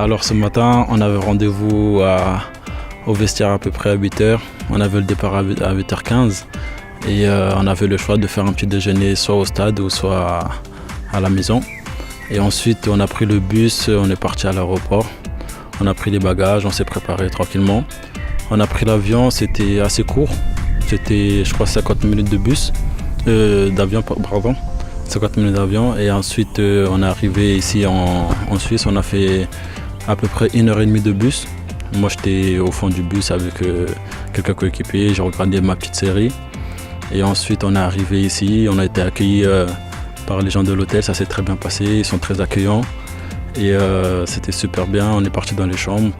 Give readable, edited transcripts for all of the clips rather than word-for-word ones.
Alors ce matin, on avait rendez-vous au vestiaire à peu près à 8h. On avait le départ à 8h15 et on avait le choix de faire un petit déjeuner soit au stade ou soit à la maison. Et ensuite, on a pris le bus, on est parti à l'aéroport. On a pris les bagages, on s'est préparé tranquillement. On a pris l'avion, c'était assez court. C'était, je crois, 50 minutes de bus, d'avion, pardon. 50 minutes d'avion. Et ensuite, on est arrivé ici en Suisse. On a fait à peu près 1h30 de bus. Moi, j'étais au fond du bus avec quelques coéquipiers. J'ai regardé ma petite série. Et ensuite, on est arrivé ici. On a été accueillis par les gens de l'hôtel. Ça s'est très bien passé. Ils sont très accueillants. Et c'était super bien. On est parti dans les chambres.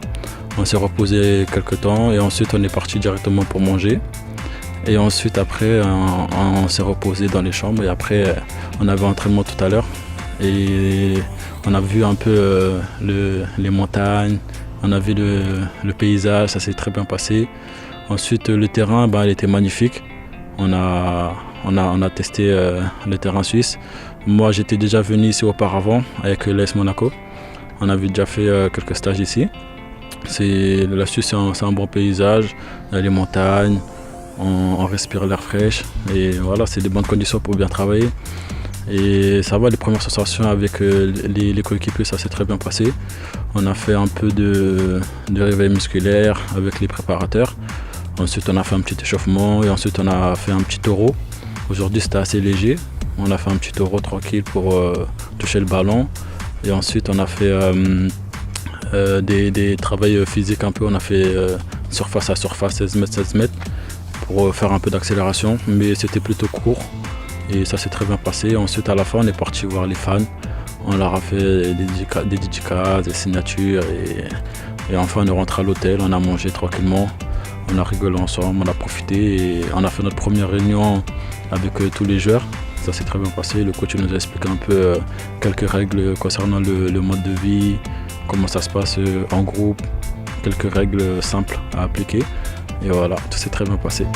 On s'est reposé quelques temps. Et ensuite, on est parti directement pour manger. Et ensuite, après, on s'est reposé dans les chambres. Et après, on avait entraînement tout à l'heure. Et on a vu un peu les montagnes. On a vu le paysage. Ça s'est très bien passé. Ensuite, le terrain, il était magnifique. On a testé le terrain suisse. Moi, j'étais déjà venu ici auparavant avec l'AS Monaco. On avait déjà fait quelques stages ici. La Suisse, c'est un bon paysage. Il y a les montagnes. On respire l'air fraîche et voilà, c'est des bonnes conditions pour bien travailler. Et ça va, les premières sensations avec les coéquipiers, ça s'est très bien passé. On a fait un peu de réveil musculaire avec les préparateurs. Ensuite, on a fait un petit échauffement et ensuite, on a fait un petit taureau. Aujourd'hui, c'était assez léger. On a fait un petit taureau tranquille pour toucher le ballon. Et ensuite, on a fait des travails physiques un peu. On a fait surface à surface, 16 mètres. Pour faire un peu d'accélération, mais c'était plutôt court et ça s'est très bien passé. Ensuite, à la fin, on est parti voir les fans. On leur a fait des dédicaces, des signatures et enfin, on est rentré à l'hôtel. On a mangé tranquillement, on a rigolé ensemble, on a profité et on a fait notre première réunion avec tous les joueurs. Ça s'est très bien passé. Le coach nous a expliqué un peu quelques règles concernant le mode de vie, comment ça se passe en groupe, quelques règles simples à appliquer. Et voilà, tout s'est très bien passé.